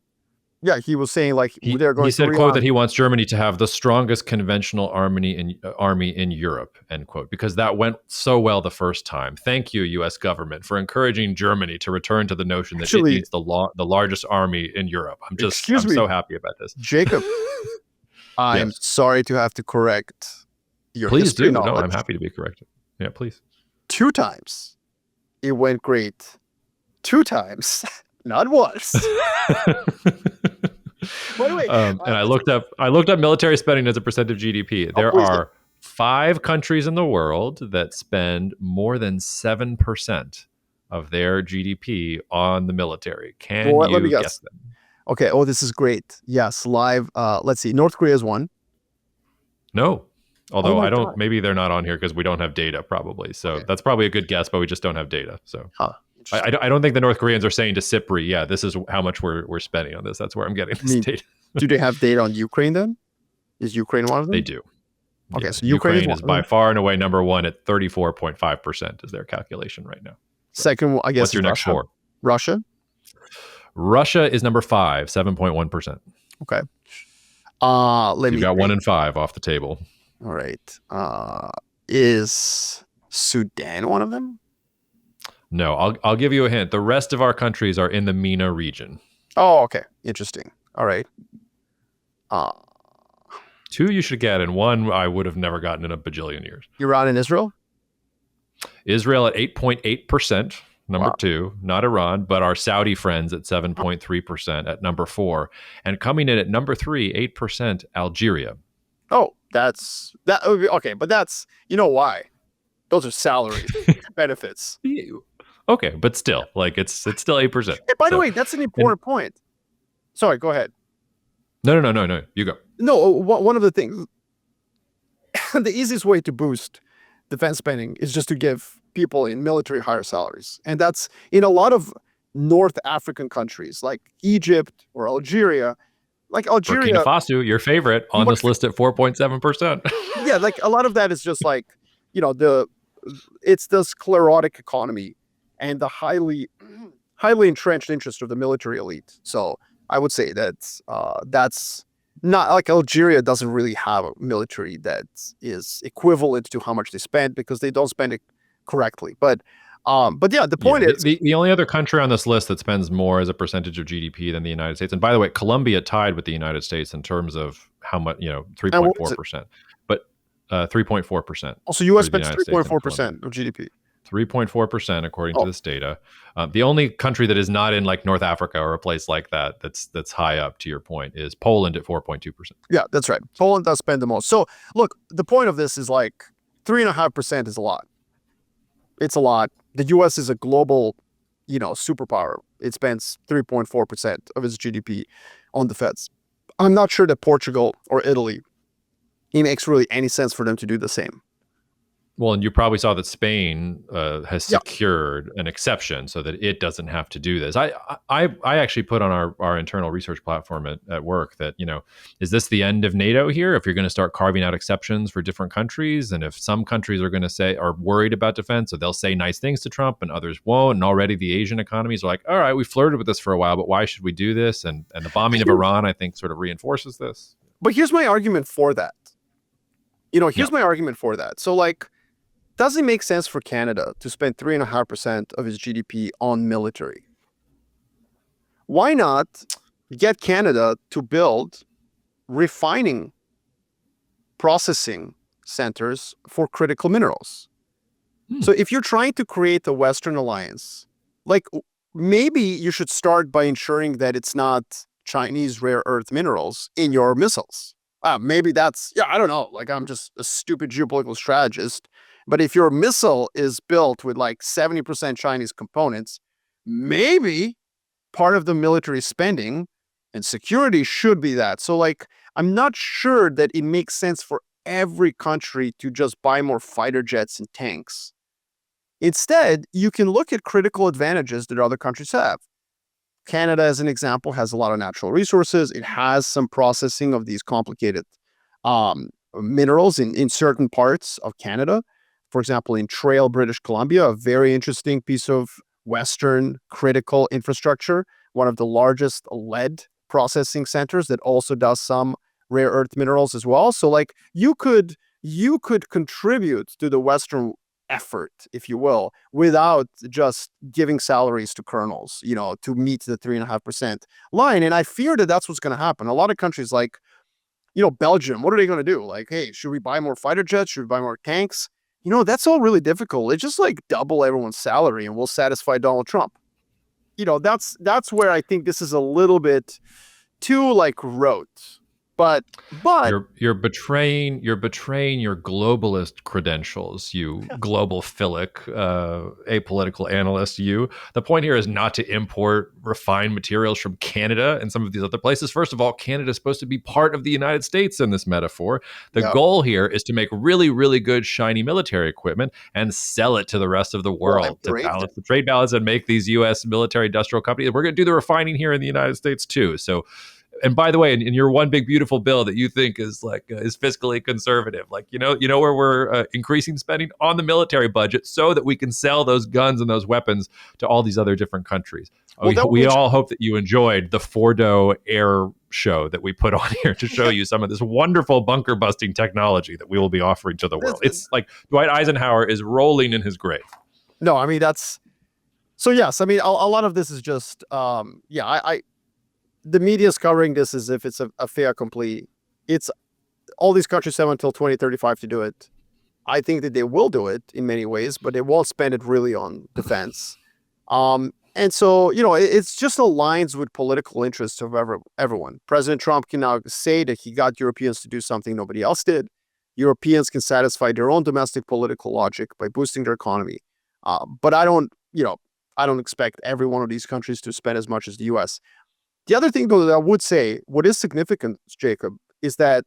Speaker 2: Yeah, he was saying like they're going.
Speaker 1: He said, "quote that he wants Germany to have the strongest conventional army in Europe." End quote. Because that went so well the first time. Thank you, U.S. government, for encouraging Germany to return to the notion that it needs the largest army in Europe. I'm so happy about this,
Speaker 2: Jacob. I'm sorry to have to correct your history knowledge.
Speaker 1: No, I'm happy to be corrected. Yeah, please.
Speaker 2: 2 times it went great. 2 times, not once. By the way,
Speaker 1: and I looked up military spending as a percent of GDP. There are 5 countries in the world that spend more than 7% of their GDP on the military. Let me guess them?
Speaker 2: Okay. Oh, this is great. Yes, live. Let's see. North Korea is one.
Speaker 1: No, although I don't. God. Maybe they're not on here because we don't have data. Probably. So that's probably a good guess, but we just don't have data. So I don't think the North Koreans are saying to CIPRI, yeah, this is how much we're spending on this. That's where I'm getting this data.
Speaker 2: Do they have data on Ukraine then? Is Ukraine one of them?
Speaker 1: They do.
Speaker 2: Okay,
Speaker 1: yes.
Speaker 2: so
Speaker 1: Ukraine is by far and away number one at 34.5% is their calculation right now. So
Speaker 2: second, I guess.
Speaker 1: What's your next 4?
Speaker 2: Russia.
Speaker 1: Russia is number 5, 7.1%.
Speaker 2: Okay.
Speaker 1: You've got 1 and 5 off the table.
Speaker 2: All right. Is Sudan one of them?
Speaker 1: No, I'll give you a hint. The rest of our countries are in the MENA region.
Speaker 2: Oh, okay. Interesting. All right.
Speaker 1: 2 you should get, and 1 I would have never gotten in a bajillion years.
Speaker 2: Iran and Israel?
Speaker 1: Israel at 8.8%, number 2. Not Iran, but our Saudi friends at 7.3% at number 4. And coming in at number 3, 8%, Algeria.
Speaker 2: Oh, that's that. Okay, but that's, why? Those are salary benefits.
Speaker 1: Okay, but still, like it's still 8%.
Speaker 2: Hey, by the way, that's an important point. Sorry, go ahead.
Speaker 1: No, you go.
Speaker 2: No, one of the things, the easiest way to boost defense spending is just to give people in military higher salaries. And that's in a lot of North African countries like Egypt or Algeria. Like
Speaker 1: Burkina
Speaker 2: Algeria,
Speaker 1: Faso, your favorite, on this list at 4.7%.
Speaker 2: yeah, like a lot of that is just like, it's the sclerotic economy and the highly entrenched interest of the military elite. So I would say that's not like Algeria doesn't really have a military that is equivalent to how much they spend because they don't spend it correctly. But yeah, the point is
Speaker 1: the only other country on this list that spends more as a percentage of GDP than the United States, and by the way, Colombia tied with the United States in terms of how much, 3.4%, but 3.4%.
Speaker 2: Also, U.S. spends 3.4% of GDP.
Speaker 1: 3.4% according to this data. The only country that is not in like North Africa or a place like that that's high up, to your point, is Poland at 4.2%.
Speaker 2: Yeah, that's right. Poland does spend the most. So look, the point of this is like 3.5% is a lot. It's a lot. The U.S. is a global, superpower. It spends 3.4% of its GDP on defense. I'm not sure that Portugal or Italy, it makes really any sense for them to do the same.
Speaker 1: Well, and you probably saw that Spain has secured an exception so that it doesn't have to do this. I actually put on our internal research platform at work that, is this the end of NATO here? If you're going to start carving out exceptions for different countries, and if some countries are going to are worried about defense, so they'll say nice things to Trump and others won't. And already the Asian economies are like, all right, we flirted with this for a while, but why should we do this? And the bombing of Iran, I think, sort of reinforces this.
Speaker 2: But here's my argument for that. My argument for that. So like, does it make sense for Canada to spend 3.5% of its GDP on military? Why not get Canada to build refining, processing centers for critical minerals? So if you're trying to create a Western alliance, like maybe you should start by ensuring that it's not Chinese rare earth minerals in your missiles. Maybe that's, I don't know. Like I'm just a stupid geopolitical strategist. But if your missile is built with like 70% Chinese components, maybe part of the military spending and security should be that. So like, I'm not sure that it makes sense for every country to just buy more fighter jets and tanks. Instead, you can look at critical advantages that other countries have. Canada, as an example, has a lot of natural resources. It has some processing of these complicated minerals in certain parts of Canada. For example, in Trail, British Columbia, a very interesting piece of Western critical infrastructure, one of the largest lead processing centers that also does some rare earth minerals as well. So like you could contribute to the Western effort, if you will, without just giving salaries to colonels, to meet the 3.5% line. And I fear that that's what's going to happen. A lot of countries like, Belgium, what are they going to do? Like, hey, should we buy more fighter jets? Should we buy more tanks? That's all really difficult. It's just like double everyone's salary and we'll satisfy Donald Trump. That's where I think this is a little bit too like rote. But
Speaker 1: you're betraying your globalist credentials, you global philic, apolitical analyst. The point here is not to import refined materials from Canada and some of these other places. First of all, Canada is supposed to be part of the United States in this metaphor. The goal here is to make really, really good, shiny military equipment and sell it to the rest of the world to balance the trade balance and make these U.S. military industrial companies. We're going to do the refining here in the United States too. So. And by the way, in your one big beautiful bill that you think is like is fiscally conservative, like where we're increasing spending on the military budget so that we can sell those guns and those weapons to all these other different countries. We all hope that you enjoyed the Fordo air show that we put on here to show you some of this wonderful bunker busting technology that we will be offering to the world. It's like Dwight Eisenhower is rolling in his grave.
Speaker 2: No, I mean that's so. Yes, I mean a lot of this is just the media is covering this as if it's a fait accompli. It's all these countries have until 2035 to do it. I think that they will do it in many ways, but they won't spend it really on defense. And so, it's just aligns with political interests of everyone. President Trump can now say that he got Europeans to do something nobody else did. Europeans can satisfy their own domestic political logic by boosting their economy. But I don't expect every one of these countries to spend as much as the U.S. The other thing, though, that I would say, what is significant, Jacob, is that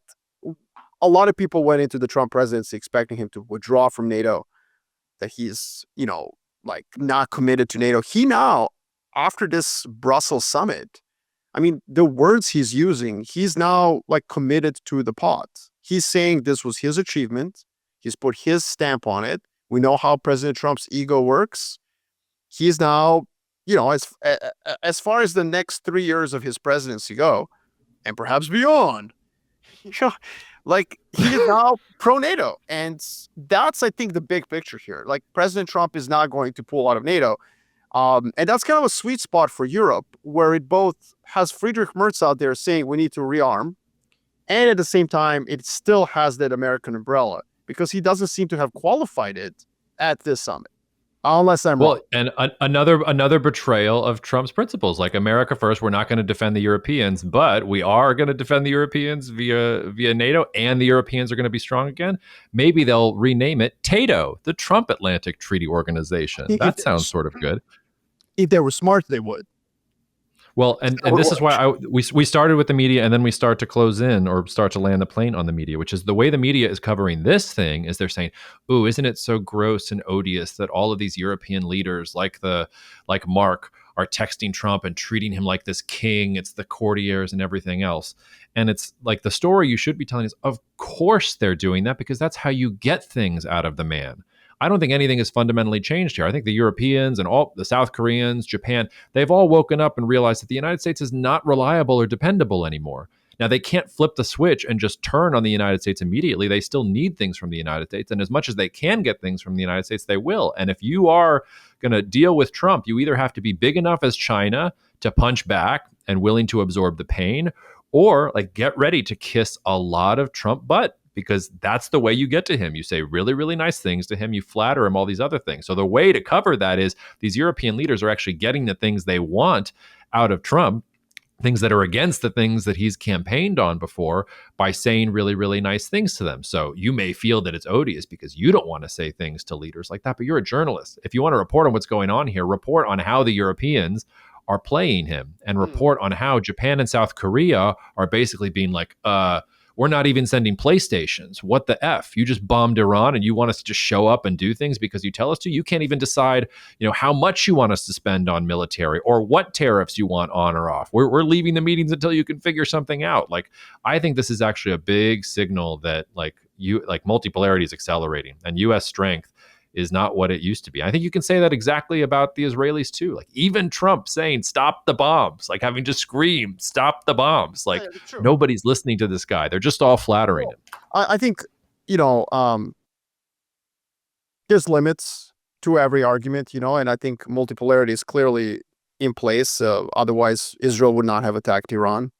Speaker 2: a lot of people went into the Trump presidency expecting him to withdraw from NATO. that he's, like not committed to NATO. He now, after this Brussels summit, I mean, the words he's using, he's now like committed to the pot. He's saying this was his achievement. He's put his stamp on it. We know how President Trump's ego works. He's now, as far as the next 3 years of his presidency go, and perhaps beyond, you know, like he is now pro NATO, and that's, I think, the big picture here. Like President Trump is not going to pull out of NATO, and that's kind of a sweet spot for Europe, where it both has Friedrich Merz out there saying we need to rearm, and at the same time, it still has that American umbrella because he doesn't seem to have qualified it at this summit, unless I'm wrong.
Speaker 1: Well, and another betrayal of Trump's principles, like America first. We're not going to defend the Europeans, but we are going to defend the Europeans via NATO, and the Europeans are going to be strong again. Maybe they'll rename it TATO, the Trump Atlantic Treaty Organization. That sounds sort of good.
Speaker 2: If they were smart, they would.
Speaker 1: Well, and this is why we started with the media, and then we start to close in or start to land the plane on the media, which is the way the media is covering this thing is they're saying, "Ooh, isn't it so gross and odious that all of these European leaders like Mark are texting Trump and treating him like this king? It's the courtiers and everything else." And it's like the story you should be telling is, of course they're doing that because that's how you get things out of the man. I don't think anything has fundamentally changed here. I think the Europeans and all the South Koreans, Japan, they've all woken up and realized that the United States is not reliable or dependable anymore. Now, they can't flip the switch and just turn on the United States immediately. They still need things from the United States. And as much as they can get things from the United States, they will. And if you are going to deal with Trump, you either have to be big enough as China to punch back and willing to absorb the pain, or like get ready to kiss a lot of Trump butt, because that's the way you get to him. You say really, really nice things to him. You flatter him, all these other things. So the way to cover that is these European leaders are actually getting the things they want out of Trump, things that are against the things that he's campaigned on before, by saying really, really nice things to them. So you may feel that it's odious because you don't want to say things to leaders like that, but you're a journalist. If you want to report on what's going on here, report on how the Europeans are playing him, and report on how Japan and South Korea are basically being like, we're not even sending PlayStations. What the F? You just bombed Iran and you want us to just show up and do things because you tell us to? You can't even decide, how much you want us to spend on military or what tariffs you want on or off. We're leaving the meetings until you can figure something out. Like, I think this is actually a big signal that multipolarity is accelerating and US strength is not what it used to be. I think you can say that exactly about the Israelis too. Like even Trump saying, stop the bombs, like having to scream, stop the bombs. Like nobody's listening to this guy. They're just all flattering him.
Speaker 2: I think, there's limits to every argument, and I think multipolarity is clearly in place. Otherwise, Israel would not have attacked Iran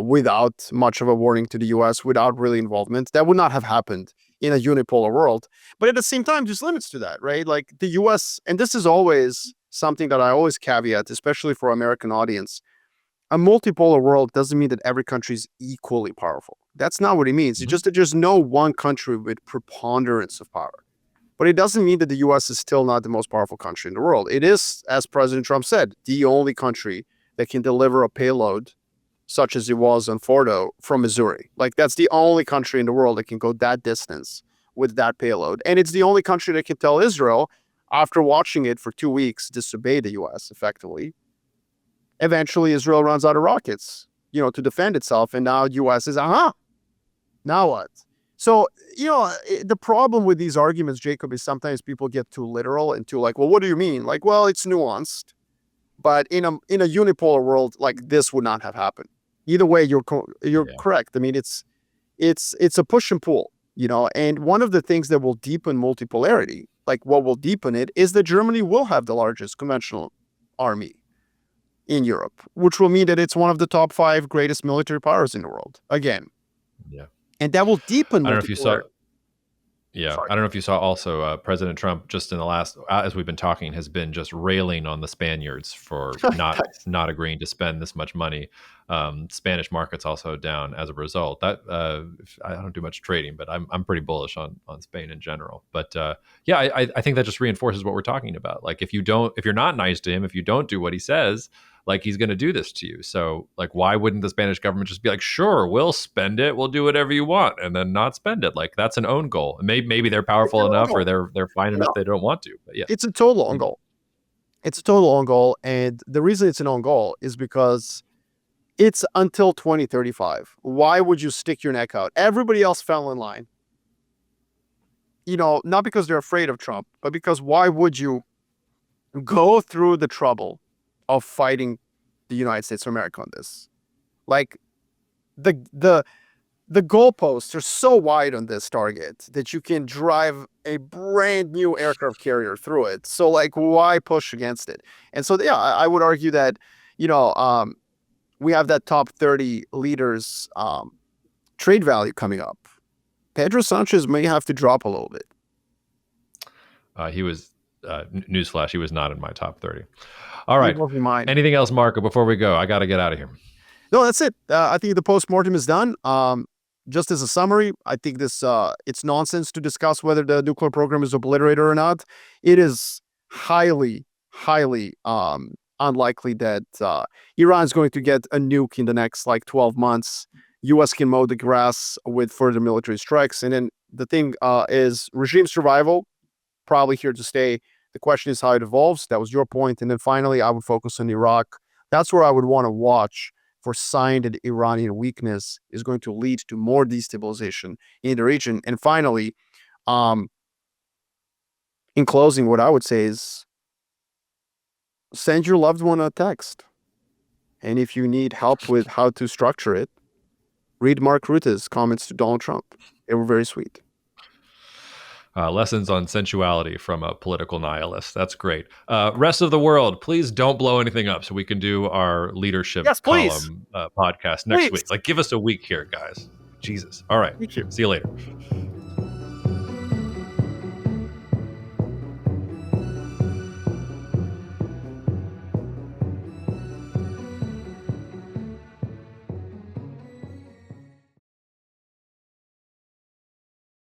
Speaker 2: without much of a warning to the US, without really involvement. That would not have happened in a unipolar world. But at the same time, there's limits to that, right? Like the US, and this is always something that I always caveat, especially for American audience. A multipolar world doesn't mean that every country is equally powerful. That's not what it means. It's just that there's no one country with preponderance of power. But it doesn't mean that the US is still not the most powerful country in the world. It is, as President Trump said, the only country that can deliver a payload such as it was on Fordo from Missouri. Like that's the only country in the world that can go that distance with that payload. And it's the only country that can tell Israel, after watching it for 2 weeks disobey the US effectively, eventually Israel runs out of rockets, to defend itself. And now US is, now what? So, the problem with these arguments, Jacob, is sometimes people get too literal and too like, well, what do you mean? Like, well, it's nuanced. But in a unipolar world, like this would not have happened. Either way, you're correct. I mean, it's a push and pull, and one of the things that will deepen multipolarity, like what will deepen it, is that Germany will have the largest conventional army in Europe, which will mean that it's one of the top 5 greatest military powers in the world again.
Speaker 1: Yeah.
Speaker 2: And that will deepen multipolarity.
Speaker 1: I don't know if you saw. Yeah, sorry. I don't know if you saw also President Trump just in the last, as we've been talking, has been just railing on the Spaniards for not agreeing to spend this much money. Spanish market's also down as a result. That I don't do much trading, but I'm pretty bullish on Spain in general. But I think that just reinforces what we're talking about. Like if you're not nice to him, if you don't do what he says, like he's going to do this to you. So like, why wouldn't the Spanish government just be like, sure, we'll spend it, we'll do whatever you want, and then not spend it? Like that's an own goal. Maybe they're powerful enough, or they're fine enough they don't want to. But yeah,
Speaker 2: it's a total own goal. It's a total own goal, and the reason it's an own goal is because it's until 2035. Why would you stick your neck out? Everybody else fell in line. Not because they're afraid of Trump, but because why would you go through the trouble of fighting the United States of America on this? Like the goalposts are so wide on this target that you can drive a brand new aircraft carrier through it. So like, why push against it? And so, yeah, I would argue that, we have that top 30 leaders trade value coming up. Pedro Sanchez may have to drop a little bit.
Speaker 1: He was, newsflash, he was not in my top 30. All right.
Speaker 2: Mine.
Speaker 1: Anything else, Marco, before we go? I got to get out of here.
Speaker 2: No, that's it. I think the postmortem is done. Just as a summary, I think this it's nonsense to discuss whether the nuclear program is obliterated or not. It is highly, highly unlikely that Iran is going to get a nuke in the next 12 months. U.S. can mow the grass with further military strikes. And then the thing is regime survival, probably here to stay. The question is how it evolves. That was your point. And then finally, I would focus on Iraq. That's where I would want to watch for sign that Iranian weakness is going to lead to more destabilization in the region. And finally, in closing, what I would say is send your loved one a text. And if you need help with how to structure it, read Mark Rutte's comments to Donald Trump. They were very sweet.
Speaker 1: Lessons on sensuality from a political nihilist. That's great. Rest of the world, please don't blow anything up so we can do our leadership column podcast next week. Like, give us a week here, guys. Jesus. All right. See you later.